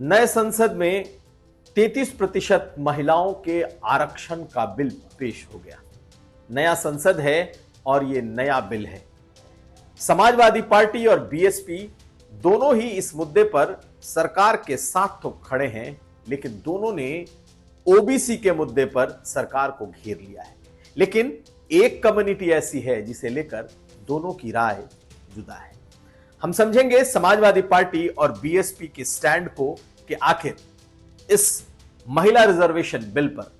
नए संसद में 33% महिलाओं के आरक्षण का बिल पेश हो गया। नया संसद है और यह नया बिल है। समाजवादी पार्टी और बीएसपी दोनों ही इस मुद्दे पर सरकार के साथ तो खड़े हैं, लेकिन दोनों ने ओबीसी के मुद्दे पर सरकार को घेर लिया है। लेकिन एक कम्युनिटी ऐसी है जिसे लेकर दोनों की राय जुदा है। हम समझेंगे समाजवादी पार्टी और बीएसपी के स्टैंड को कि आखिर इस महिला रिजर्वेशन बिल पर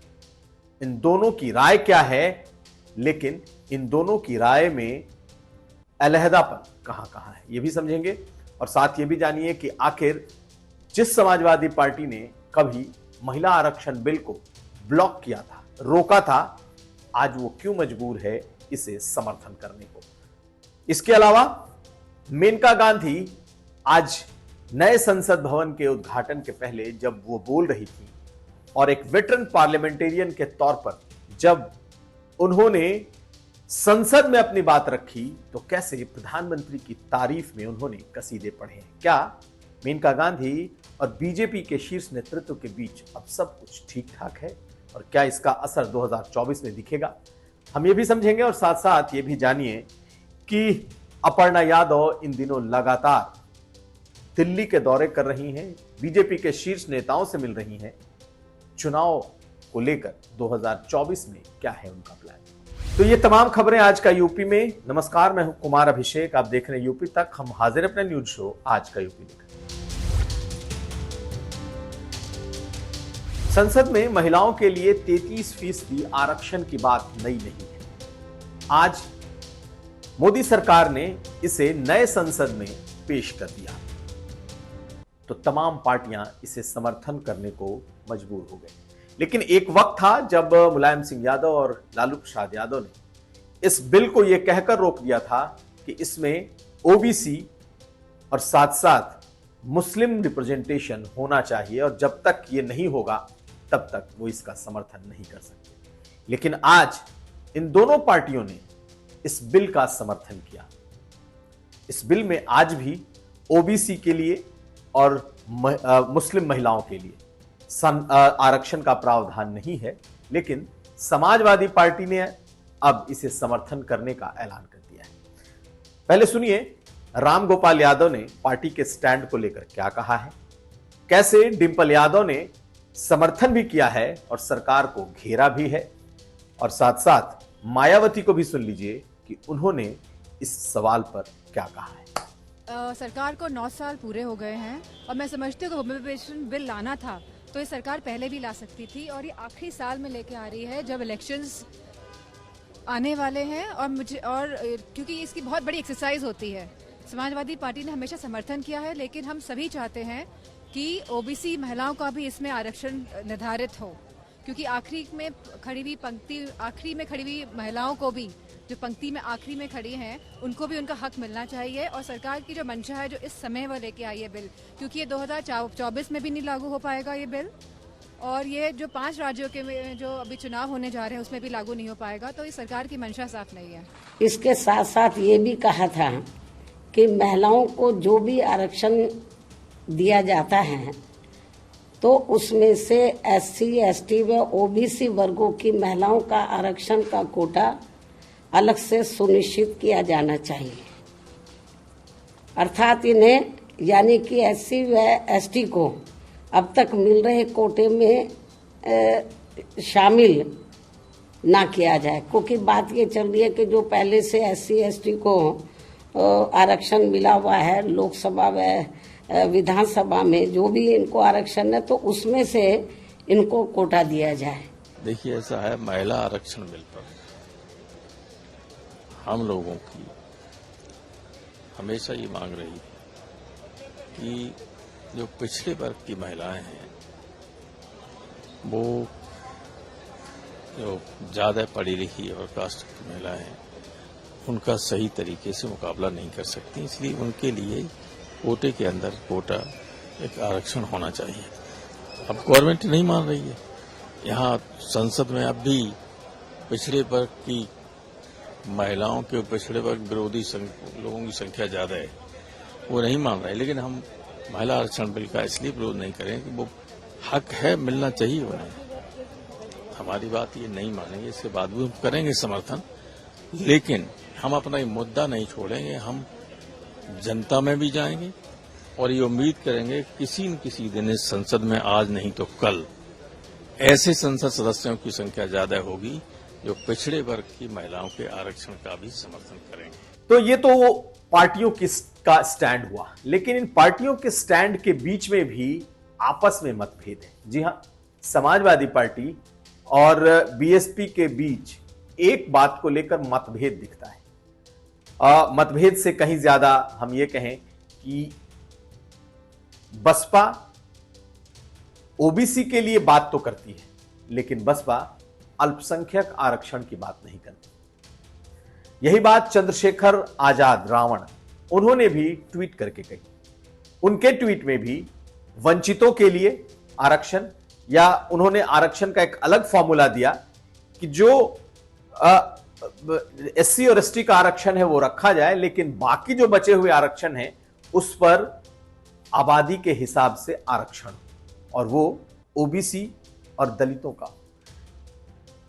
इन दोनों की राय क्या है, लेकिन इन दोनों की राय में अलहदापन कहां कहां है, यह भी समझेंगे। और साथ ये भी जानिए कि आखिर जिस समाजवादी पार्टी ने कभी महिला आरक्षण बिल को ब्लॉक किया था, रोका था, आज वो क्यों मजबूर है इसे समर्थन करने को। इसके अलावा मेनका गांधी आज नए संसद भवन के उद्घाटन के पहले जब वो बोल रही थी और एक वेटरन पार्लियामेंटेरियन के तौर पर जब उन्होंने संसद में अपनी बात रखी, तो कैसे प्रधानमंत्री की तारीफ में उन्होंने कसीदे पढ़े हैं। क्या मेनका गांधी और बीजेपी के शीर्ष नेतृत्व के बीच अब सब कुछ ठीक ठाक है और क्या इसका असर 2024 में दिखेगा, हम ये भी समझेंगे। और साथ साथ ये भी जानिए कि अपर्णा यादव इन दिनों लगातार दिल्ली के दौरे कर रही हैं, बीजेपी के शीर्ष नेताओं से मिल रही हैं। चुनाव को लेकर 2024 में क्या है उनका प्लान। तो ये तमाम खबरें आज का यूपी में। नमस्कार, मैं हूं कुमार अभिषेक, आप देख रहे हैं यूपी तक। हम हाजिर अपने न्यूज शो आज का यूपी लेकर। संसद में महिलाओं के लिए 33% आरक्षण की बात नई नहीं है। आज मोदी सरकार ने इसे नए संसद में पेश कर दिया, तो तमाम पार्टियां इसे समर्थन करने को मजबूर हो गई। लेकिन एक वक्त था जब मुलायम सिंह यादव और लालू प्रसाद यादव ने इस बिल को यह कहकर रोक दिया था कि इसमें ओबीसी और साथ साथ मुस्लिम रिप्रेजेंटेशन होना चाहिए और जब तक ये नहीं होगा तब तक वो इसका समर्थन नहीं कर सकते। लेकिन आज इन दोनों पार्टियों ने इस बिल का समर्थन किया। इस बिल में आज भी ओबीसी के लिए और मुस्लिम महिलाओं के लिए आरक्षण का प्रावधान नहीं है, लेकिन समाजवादी पार्टी ने अब इसे समर्थन करने का ऐलान कर दिया है। पहले सुनिए राम गोपाल यादव ने पार्टी के स्टैंड को लेकर क्या कहा है, कैसे डिंपल यादव ने समर्थन भी किया है और सरकार को घेरा भी है, और साथ साथ मायावती को भी सुन लीजिए कि उन्होंने इस सवाल पर क्या कहा है। सरकार को 9 साल पूरे हो गए हैं और मैं समझती हूँ कि होमोपेशन बिल लाना था तो ये सरकार पहले भी ला सकती थी, और ये आखिरी साल में लेके आ रही है जब इलेक्शंस आने वाले हैं। और क्योंकि इसकी बहुत बड़ी एक्सरसाइज होती है। समाजवादी पार्टी ने हमेशा समर्थन किया है, लेकिन हम सभी चाहते हैं कि ओबीसी महिलाओं का भी इसमें आरक्षण निर्धारित हो, क्योंकि आखिरी में खड़ी हुई महिलाओं को भी, जो पंक्ति में आखिरी में खड़ी हैं, उनको भी उनका हक मिलना चाहिए। और सरकार की जो मंशा है, जो इस समय वह लेके आई है बिल, क्योंकि ये 2024 में भी नहीं लागू हो पाएगा ये बिल, और ये जो 5 राज्यों के जो अभी चुनाव होने जा रहे हैं उसमें भी लागू नहीं हो पाएगा। तो ये सरकार की मंशा साफ नहीं है। इसके साथ साथ ये भी कहा था कि महिलाओं को जो भी आरक्षण दिया जाता है तो उसमें से SC, ST व OBC वर्गों की महिलाओं का आरक्षण का कोटा अलग से सुनिश्चित किया जाना चाहिए। अर्थात इन्हें, यानी कि SC व ST को अब तक मिल रहे कोटे में शामिल ना किया जाए, क्योंकि बात ये चल रही है कि जो पहले से SC, ST को आरक्षण मिला हुआ है लोकसभा व विधानसभा में, जो भी इनको आरक्षण है तो उसमें से इनको कोटा दिया जाए। देखिए, ऐसा है, महिला आरक्षण बिल पर हम लोगों की हमेशा ये मांग रही है कि जो पिछड़े वर्ग की महिलाएं हैं, वो जो ज्यादा पढ़ी लिखी और कास्ट की महिलाएं हैं, उनका सही तरीके से मुकाबला नहीं कर सकती, इसलिए उनके लिए कोटे के अंदर कोटा एक आरक्षण होना चाहिए। अब गवर्नमेंट नहीं मान रही है। यहाँ संसद में अब भी पिछड़े वर्ग की महिलाओं के पिछड़े वर्ग विरोधी लोगों की संख्या ज्यादा है, वो नहीं मान रहे। लेकिन हम महिला आरक्षण बिल का इसलिए विरोध नहीं करें कि वो हक है, मिलना चाहिए उन्हें। हमारी बात ये नहीं मानेंगे, इसके बाद भी हम करेंगे समर्थन, लेकिन हम अपना ये मुद्दा नहीं छोड़ेंगे। हम जनता में भी जाएंगे और ये उम्मीद करेंगे किसी न किसी दिन इस संसद में, आज नहीं तो कल, ऐसे संसद सदस्यों की संख्या ज्यादा होगी जो पिछड़े वर्ग की महिलाओं के आरक्षण का भी समर्थन करेंगे। तो ये तो पार्टियों का स्टैंड हुआ, लेकिन इन पार्टियों के स्टैंड के बीच में भी आपस में मतभेद है। जी हां, समाजवादी पार्टी और बीएसपी के बीच एक बात को लेकर मतभेद दिखता है। मतभेद से कहीं ज्यादा हम ये कहें कि बसपा ओबीसी के लिए बात तो करती है, लेकिन बसपा अल्पसंख्यक आरक्षण की बात नहीं करती। यही बात चंद्रशेखर आजाद रावण, उन्होंने भी ट्वीट करके कही। उनके ट्वीट में भी वंचितों के लिए आरक्षण, या उन्होंने आरक्षण का एक अलग फॉर्मूला दिया कि जो एससी और एसटी का आरक्षण है वो रखा जाए, लेकिन बाकी जो बचे हुए आरक्षण है उस पर आबादी के हिसाब से आरक्षण, और वो ओबीसी और दलितों का।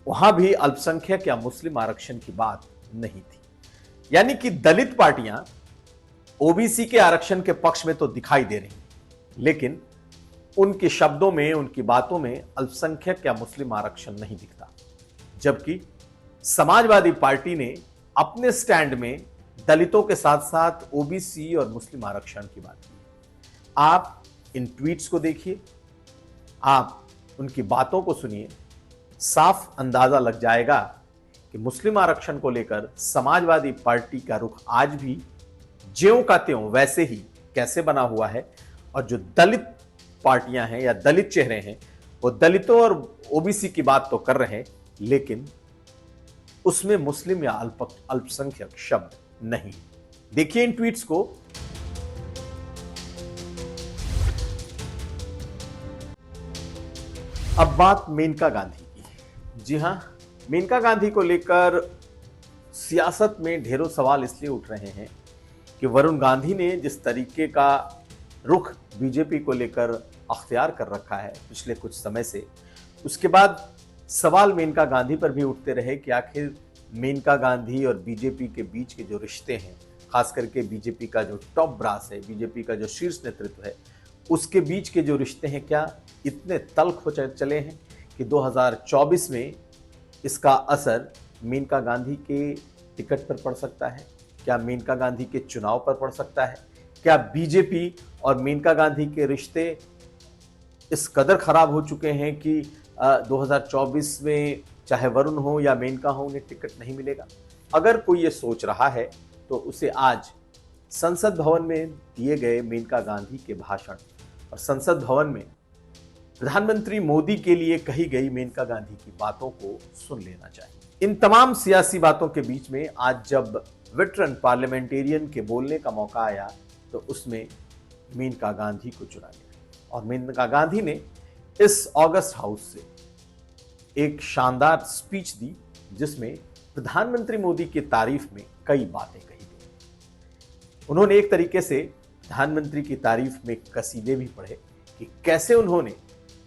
वहां भी अल्पसंख्यक या मुस्लिम आरक्षण की बात नहीं थी। यानी कि दलित पार्टियां ओबीसी के आरक्षण के पक्ष में तो दिखाई दे रही, लेकिन उनके शब्दों में, उनकी बातों में अल्पसंख्यक या मुस्लिम आरक्षण नहीं दिखता। जबकि समाजवादी पार्टी ने अपने स्टैंड में दलितों के साथ साथ ओबीसी और मुस्लिम आरक्षण की बात की। आप इन ट्वीट्स को देखिए, आप उनकी बातों को सुनिए, साफ अंदाजा लग जाएगा कि मुस्लिम आरक्षण को लेकर समाजवादी पार्टी का रुख आज भी ज्यों का त्यों वैसे ही कैसे बना हुआ है, और जो दलित पार्टियां हैं या दलित चेहरे हैं वो दलितों और ओबीसी की बात तो कर रहे हैं, लेकिन उसमें मुस्लिम या अल्पसंख्यक शब्द नहीं। देखिए इन ट्वीट्स को। अब बात मेनका गांधी की। जी हां, मेनका गांधी को लेकर सियासत में ढेरों सवाल इसलिए उठ रहे हैं कि वरुण गांधी ने जिस तरीके का रुख बीजेपी को लेकर अख्तियार कर रखा है पिछले कुछ समय से, उसके बाद सवाल मेनका गांधी पर भी उठते रहे कि आखिर मेनका गांधी और बीजेपी के बीच के जो रिश्ते हैं, खास करके बीजेपी का जो टॉप ब्रास है, बीजेपी का जो शीर्ष नेतृत्व है, उसके बीच के जो रिश्ते हैं क्या इतने तल्ख हो चले हैं कि 2024 में इसका असर मेनका गांधी के टिकट पर पड़ सकता है? क्या मेनका गांधी के चुनाव पर पड़ सकता है? क्या बीजेपी और मेनका गांधी के रिश्ते इस कदर खराब हो चुके हैं कि 2024 में चाहे वरुण हो या मेनका हो उन्हें टिकट नहीं मिलेगा? अगर कोई ये सोच रहा है तो उसे आज संसद भवन में दिए गए मेनका गांधी के भाषण और संसद भवन में प्रधानमंत्री मोदी के लिए कही गई मेनका गांधी की बातों को सुन लेना चाहिए। इन तमाम सियासी बातों के बीच में आज जब वेटरन पार्लियामेंटेरियन के बोलने का मौका आया तो उसमें मेनका गांधी को चुना गया, और मेनका गांधी ने इस ऑगस्ट हाउस से एक शानदार स्पीच दी जिसमें प्रधानमंत्री मोदी की तारीफ में कई बातें कही गई। उन्होंने एक तरीके से प्रधानमंत्री की तारीफ में कसीदे भी पढ़े कि कैसे उन्होंने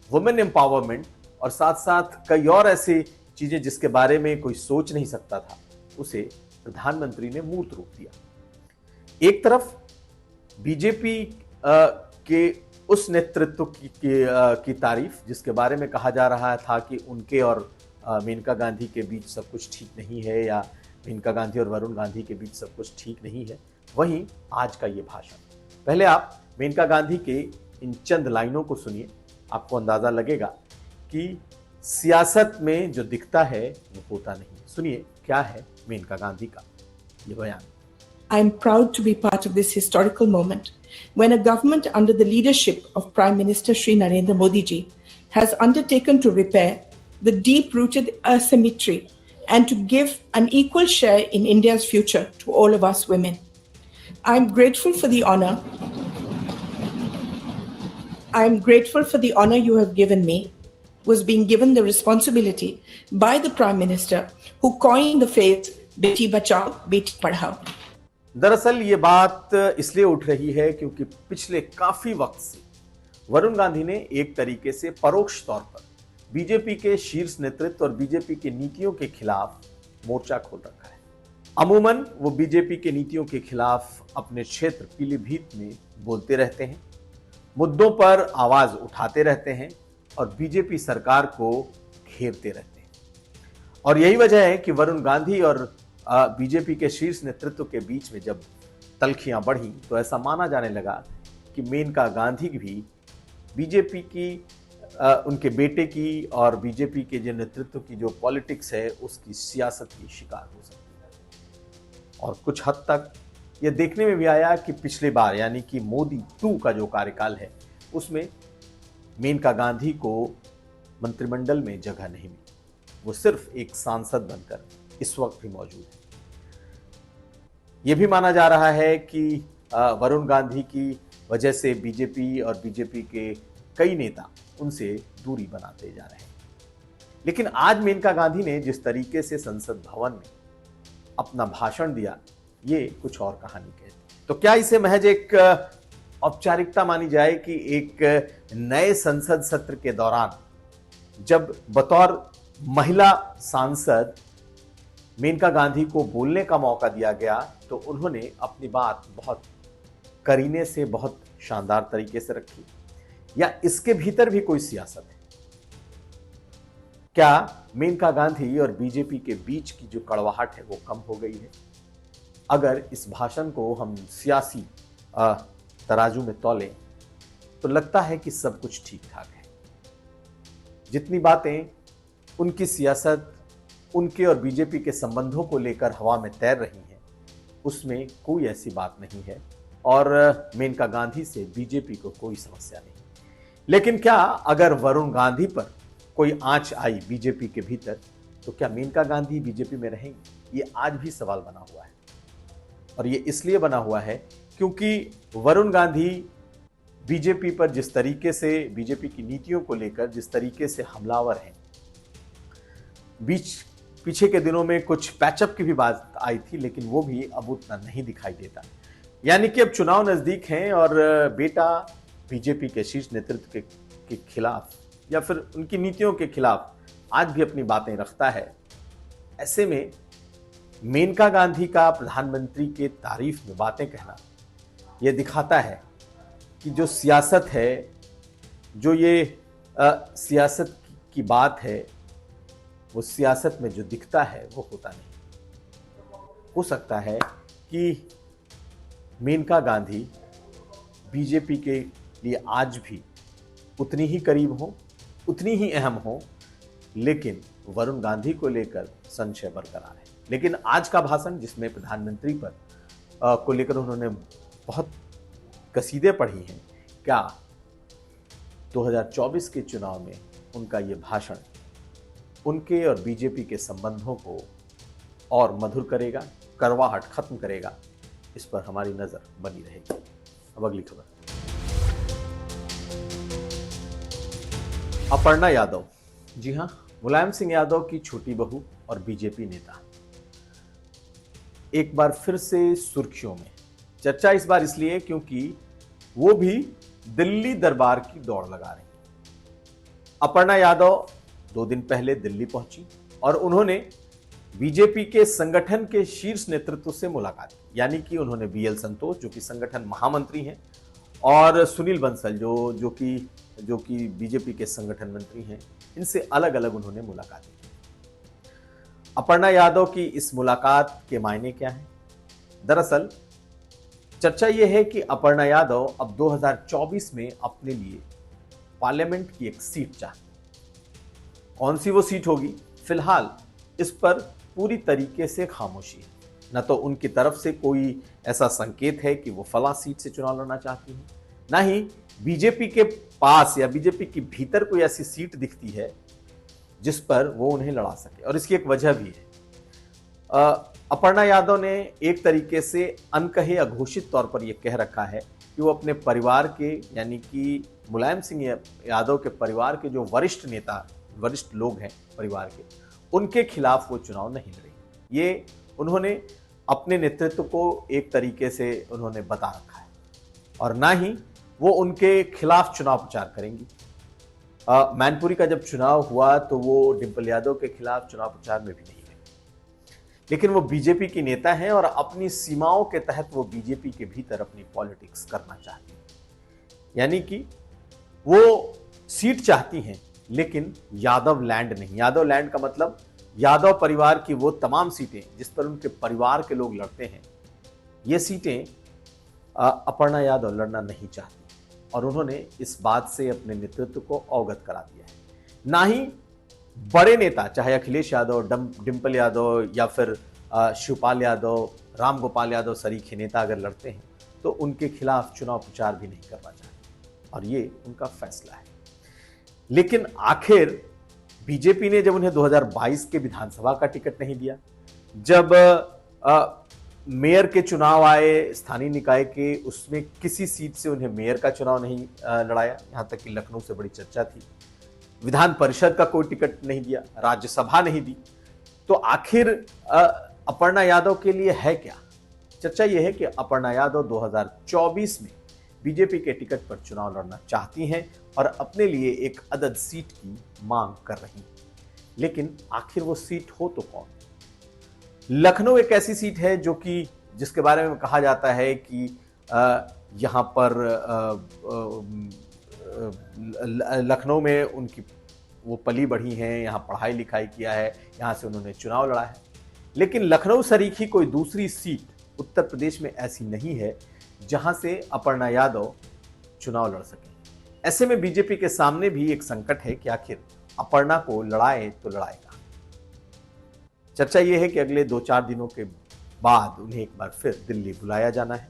वुमेन एम्पावरमेंट और साथ साथ कई और ऐसी चीजें जिसके बारे में कोई सोच नहीं सकता था, उसे प्रधानमंत्री ने मूर्त रूप दिया। एक तरफ बीजेपी के उस नेतृत्व की तारीफ जिसके बारे में कहा जा रहा था कि उनके और मेनका गांधी के बीच सब कुछ ठीक नहीं है, या मेनका गांधी और वरुण गांधी के बीच सब कुछ ठीक नहीं है, वहीं आज का ये भाषण। पहले आप मेनका गांधी के इन चंद लाइनों को सुनिए, आपको अंदाजा लगेगा कि सियासत में जो दिखता है वो होता नहीं। सुनिए क्या है मेनका गांधी का ये बयान। I am proud to be part of this historical moment when a government under the leadership of Prime Minister Shri Narendra Modi ji has undertaken to repair the deep-rooted asymmetry and to give an equal share in India's future to all of us women. I am grateful for the honor you have given me, was being given the responsibility by the Prime Minister who coined the phrase Beti Bachao, Beti Padhao. दरअसल ये बात इसलिए उठ रही है क्योंकि पिछले काफी वक्त से वरुण गांधी ने एक तरीके से परोक्ष तौर पर बीजेपी के शीर्ष नेतृत्व और बीजेपी की नीतियों के खिलाफ मोर्चा खोल रखा है। अमूमन वो बीजेपी के नीतियों के खिलाफ अपने क्षेत्र पीलीभीत में बोलते रहते हैं, मुद्दों पर आवाज उठाते रहते हैं और बीजेपी सरकार को घेरते रहते हैं। और यही वजह है कि वरुण गांधी और बीजेपी के शीर्ष नेतृत्व के बीच में जब तल्खियां बढ़ी तो ऐसा माना जाने लगा कि मेनका गांधी भी बीजेपी की उनके बेटे की और बीजेपी के जो नेतृत्व की जो पॉलिटिक्स है उसकी सियासत की शिकार हो सकती है। और कुछ हद तक ये देखने में भी आया कि पिछली बार यानी कि मोदी 2 का जो कार्यकाल है उसमें मेनका गांधी को मंत्रिमंडल में जगह नहीं मिली, वो सिर्फ एक सांसद बनकर इस वक्त भी मौजूद है। यह भी माना जा रहा है कि वरुण गांधी की वजह से बीजेपी और बीजेपी के कई नेता उनसे दूरी बनाते जा रहे हैं। लेकिन आज मेनका गांधी ने जिस तरीके से संसद भवन में अपना भाषण दिया, ये कुछ और कहानी कहती। तो क्या इसे महज एक औपचारिकता मानी जाए कि एक नए संसद सत्र के दौरान जब बतौर महिला सांसद मेनका गांधी को बोलने का मौका दिया गया तो उन्होंने अपनी बात बहुत करीने से बहुत शानदार तरीके से रखी, या इसके भीतर भी कोई सियासत है? क्या मेनका गांधी और बीजेपी के बीच की जो कड़वाहट है वो कम हो गई है? अगर इस भाषण को हम सियासी तराजू में तौलें तो लगता है कि सब कुछ ठीक ठाक है। जितनी बातें उनकी सियासत, उनके और बीजेपी के संबंधों को लेकर हवा में तैर रही हैं, उसमें कोई ऐसी बात नहीं है और मेनका गांधी से बीजेपी को कोई समस्या नहीं। लेकिन क्या अगर वरुण गांधी पर कोई आंच आई बीजेपी के भीतर तो क्या मेनका गांधी बीजेपी में रहेंगे? ये आज भी सवाल बना हुआ है। और ये इसलिए बना हुआ है क्योंकि वरुण गांधी बीजेपी पर जिस तरीके से, बीजेपी की नीतियों को लेकर जिस तरीके से हमलावर हैं, पीछे के दिनों में कुछ पैचअप की भी बात आई थी, लेकिन वो भी अब उतना नहीं दिखाई देता। यानी कि अब चुनाव नजदीक हैं और बेटा बीजेपी के शीर्ष नेतृत्व के खिलाफ या फिर उनकी नीतियों के खिलाफ आज भी अपनी बातें रखता है। ऐसे में मेनका गांधी का प्रधानमंत्री के तारीफ में बातें कहना यह दिखाता है कि जो सियासत है, जो ये सियासत की बात है, वो सियासत में जो दिखता है वो होता नहीं। हो सकता है कि मेनका गांधी बीजेपी के लिए आज भी उतनी ही करीब हो, उतनी ही अहम हो, लेकिन वरुण गांधी को लेकर संशय बरकरार है। लेकिन आज का भाषण जिसमें प्रधानमंत्री पर को लेकर उन्होंने बहुत कसीदे पढ़ी हैं, क्या 2024 के चुनाव में उनका ये भाषण उनके और बीजेपी के संबंधों को और मधुर करेगा, कड़वाहट खत्म करेगा? इस पर हमारी नजर बनी रहेगी। अब अगली खबर। अपर्णा यादव, जी हां, मुलायम सिंह यादव की छोटी बहू और बीजेपी नेता एक बार फिर से सुर्खियों में। चर्चा इस बार इसलिए क्योंकि वो भी दिल्ली दरबार की दौड़ लगा रही हैं। अपर्णा यादव 2 दिन पहले दिल्ली पहुंची और उन्होंने बीजेपी के संगठन के शीर्ष नेतृत्व से मुलाकात की। यानी कि उन्होंने बीएल संतोष जो कि संगठन महामंत्री हैं और सुनील बंसल जो कि बीजेपी के संगठन मंत्री हैं, इनसे अलग अलग उन्होंने मुलाकात की। अपर्णा यादव की इस मुलाकात के मायने क्या हैं? दरअसल चर्चा यह है कि अपर्णा यादव अब 2024 में अपने लिए पार्लियामेंट की एक सीट चाहती। कौन सी वो सीट होगी, फिलहाल इस पर पूरी तरीके से खामोशी है। न तो उनकी तरफ से कोई ऐसा संकेत है कि वो फला सीट से चुनाव लड़ना चाहती हैं, ना ही बीजेपी के पास या बीजेपी के भीतर कोई ऐसी सीट दिखती है जिस पर वो उन्हें लड़ा सके। और इसकी एक वजह भी है। अपर्णा यादव ने एक तरीके से अनकहे अघोषित तौर पर यह कह रखा है कि वो अपने परिवार के, यानी कि मुलायम सिंह यादव के परिवार के जो वरिष्ठ नेता, वरिष्ठ लोग हैं परिवार के, उनके खिलाफ वो चुनाव नहीं लड़ेंगे। ये उन्होंने अपने नेतृत्व को एक तरीके से उन्होंने बता रखा है और ना ही वो उनके खिलाफ चुनाव प्रचार करेंगी। मैनपुरी का जब चुनाव हुआ तो वो डिंपल यादव के खिलाफ चुनाव प्रचार में भी नहीं गए, लेकिन वो बीजेपी की नेता हैं और अपनी सीमाओं के तहत वो बीजेपी के भीतर अपनी पॉलिटिक्स करना चाहती हैं। यानी कि वो सीट चाहती हैं लेकिन यादव लैंड नहीं। यादव लैंड का मतलब यादव परिवार की वो तमाम सीटें जिस पर उनके परिवार के लोग लड़ते हैं, ये सीटें अपर्णा यादव लड़ना नहीं चाहती और उन्होंने इस बात से अपने नेतृत्व को अवगत करा दिया है। ना ही बड़े नेता चाहे अखिलेश यादव, डिंपल यादव या फिर शिवपाल यादव, राम गोपाल यादव सरीखे नेता अगर लड़ते हैं तो उनके खिलाफ चुनाव प्रचार भी नहीं करना चाहते और ये उनका फैसला है। लेकिन आखिर बीजेपी ने जब उन्हें 2022 के विधानसभा का टिकट नहीं दिया, जब मेयर के चुनाव आए स्थानीय निकाय के, उसमें किसी सीट से उन्हें मेयर का चुनाव नहीं लड़ाया, यहां तक कि लखनऊ से बड़ी चर्चा थी, विधान परिषद का कोई टिकट नहीं दिया, राज्यसभा नहीं दी, तो आखिर अपर्णा यादव के लिए है क्या? चर्चा यह है कि अपर्णा यादव 2024 में बीजेपी के टिकट पर चुनाव लड़ना चाहती हैं और अपने लिए एक अदद सीट की मांग कर रही हैं। लेकिन आखिर वो सीट हो तो कौन? लखनऊ एक ऐसी सीट है जो कि जिसके बारे में कहा जाता है कि यहाँ पर लखनऊ में उनकी वो पली बढ़ी हैं, यहाँ पढ़ाई लिखाई किया है, यहाँ से उन्होंने चुनाव लड़ा है। लेकिन लखनऊ सरीखी कोई दूसरी सीट उत्तर प्रदेश में ऐसी नहीं है जहां से अपर्णा यादव चुनाव लड़ सके। ऐसे में बीजेपी के सामने भी एक संकट है कि आखिर अपर्णा को लड़ाए तो लड़ाएगा। चर्चा यह है कि अगले 2-4 दिनों के बाद उन्हें एक बार फिर दिल्ली बुलाया जाना है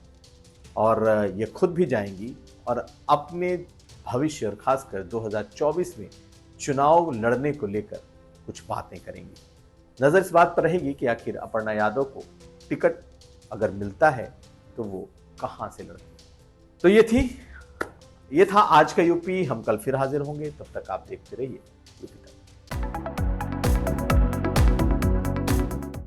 और ये खुद भी जाएंगी और अपने भविष्य और खासकर 2024 में चुनाव लड़ने को लेकर कुछ बातें करेंगी। नजर इस बात पर रहेगी कि आखिर अपर्णा यादव को टिकट अगर मिलता है तो वो कहां से लड़ती। तो ये था आज का यूपी। हम कल फिर हाजिर होंगे, तब तक आप देखते रहिए यूपी तक।